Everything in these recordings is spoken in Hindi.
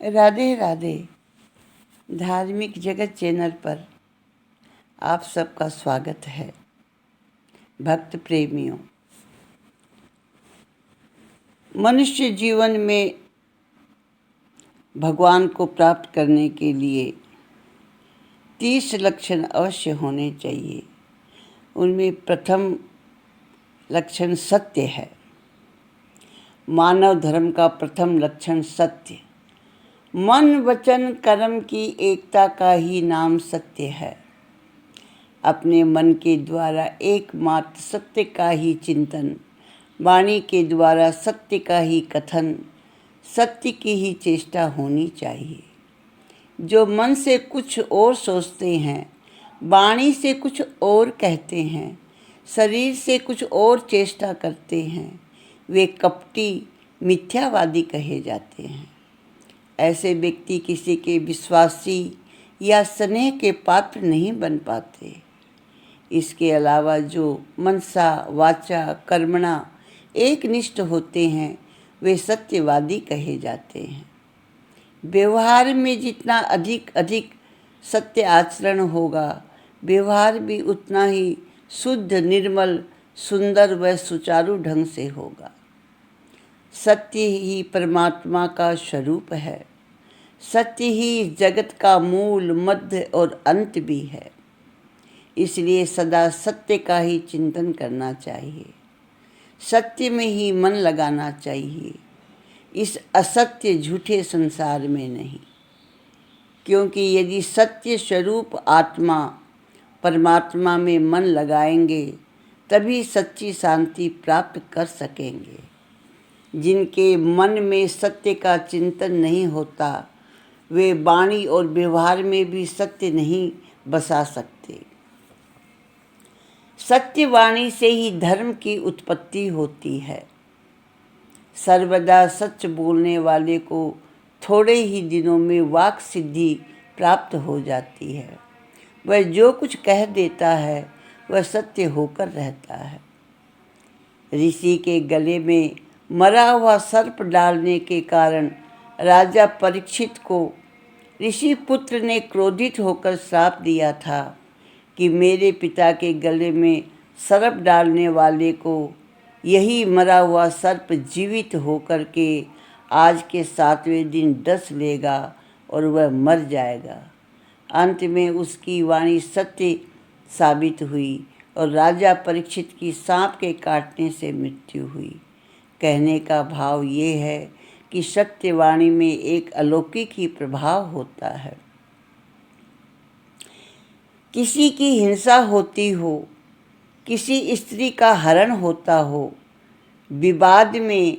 राधे राधे। धार्मिक जगत चैनल पर आप सबका स्वागत है। भक्त प्रेमियों, मनुष्य जीवन में भगवान को प्राप्त करने के लिए 30 लक्षण अवश्य होने चाहिए। उनमें प्रथम लक्षण सत्य है। मानव धर्म का प्रथम लक्षण सत्य। मन वचन कर्म की एकता का ही नाम सत्य है। अपने मन के द्वारा एकमात्र सत्य का ही चिंतन, वाणी के द्वारा सत्य का ही कथन, सत्य की ही चेष्टा होनी चाहिए। जो मन से कुछ और सोचते हैं, वाणी से कुछ और कहते हैं, शरीर से कुछ और चेष्टा करते हैं, वे कपटी मिथ्यावादी कहे जाते हैं। ऐसे व्यक्ति किसी के विश्वासी या स्नेह के पात्र नहीं बन पाते। इसके अलावा जो मनसा वाचा कर्मणा एकनिष्ठ होते हैं, वे सत्यवादी कहे जाते हैं। व्यवहार में जितना अधिक सत्य आचरण होगा, व्यवहार भी उतना ही शुद्ध, निर्मल, सुंदर व सुचारू ढंग से होगा। सत्य ही परमात्मा का स्वरूप है। सत्य ही जगत का मूल, मध्य और अंत भी है। इसलिए सदा सत्य का ही चिंतन करना चाहिए। सत्य में ही मन लगाना चाहिए, इस असत्य झूठे संसार में नहीं। क्योंकि यदि सत्य स्वरूप आत्मा परमात्मा में मन लगाएंगे, तभी सच्ची शांति प्राप्त कर सकेंगे। जिनके मन में सत्य का चिंतन नहीं होता, वे वाणी और व्यवहार में भी सत्य नहीं बसा सकते। सत्य वाणी से ही धर्म की उत्पत्ति होती है। सर्वदा सच बोलने वाले को थोड़े ही दिनों में वाक सिद्धि प्राप्त हो जाती है। वह जो कुछ कह देता है, वह सत्य होकर रहता है। ऋषि के गले में मरा हुआ सर्प डालने के कारण राजा परीक्षित को ऋषि पुत्र ने क्रोधित होकर श्राप दिया था कि मेरे पिता के गले में सर्प डालने वाले को यही मरा हुआ सर्प जीवित होकर के आज के 7वें दिन डस लेगा और वह मर जाएगा। अंत में उसकी वाणी सत्य साबित हुई और राजा परीक्षित की सांप के काटने से मृत्यु हुई। कहने का भाव ये है कि सत्यवाणी में एक अलौकिक ही प्रभाव होता है। किसी की हिंसा होती हो, किसी स्त्री का हरण होता हो, विवाद में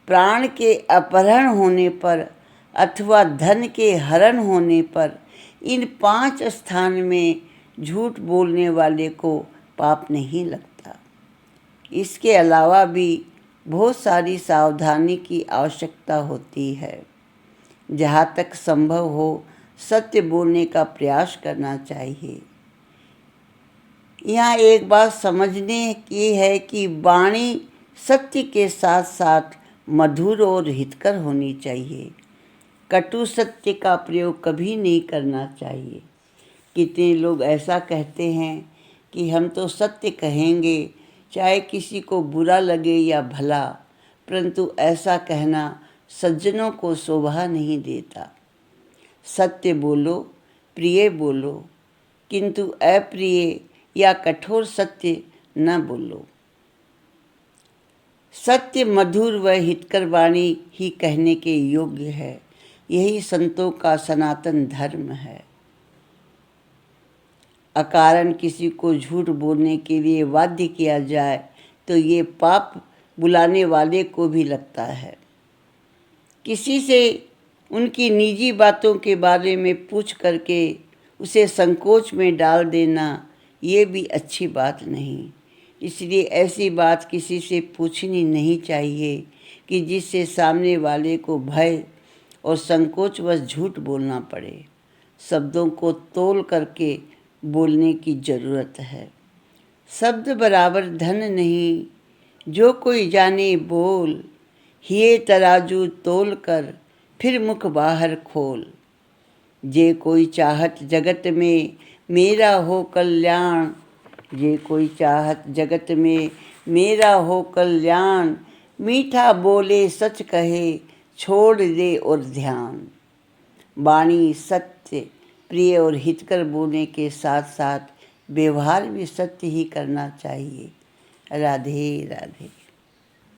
प्राण के अपहरण होने पर अथवा धन के हरण होने पर, इन 5 स्थान में झूठ बोलने वाले को पाप नहीं लगता। इसके अलावा भी बहुत सारी सावधानी की आवश्यकता होती है। जहाँ तक संभव हो सत्य बोलने का प्रयास करना चाहिए। यहाँ एक बात समझने की है कि वाणी सत्य के साथ साथ मधुर और हितकर होनी चाहिए। कटु सत्य का प्रयोग कभी नहीं करना चाहिए। कितने लोग ऐसा कहते हैं कि हम तो सत्य कहेंगे, चाहे किसी को बुरा लगे या भला, परंतु ऐसा कहना सज्जनों को शोभा नहीं देता। सत्य बोलो, प्रिय बोलो, किंतु अप्रिय या कठोर सत्य न बोलो। सत्य मधुर व हितकर वाणी ही कहने के योग्य है। यही संतों का सनातन धर्म है। अकारण किसी को झूठ बोलने के लिए बाध्य किया जाए तो ये पाप बुलाने वाले को भी लगता है। किसी से उनकी निजी बातों के बारे में पूछ करके उसे संकोच में डाल देना, ये भी अच्छी बात नहीं। इसलिए ऐसी बात किसी से पूछनी नहीं चाहिए कि जिससे सामने वाले को भय और संकोचवश झूठ बोलना पड़े। शब्दों को तोल करके बोलने की ज़रूरत है। शब्द बराबर धन नहीं, जो कोई जाने बोल, हिये तराजू तोल कर, फिर मुख बाहर खोल। जे कोई चाहत जगत में मेरा हो कल्याण, जे कोई चाहत जगत में मेरा हो कल्याण, मीठा बोले सच कहे छोड़ दे और ध्यान। वाणी सत्य, प्रिय और हितकर बोलने के साथ साथ व्यवहार भी सत्य ही करना चाहिए। राधे राधे।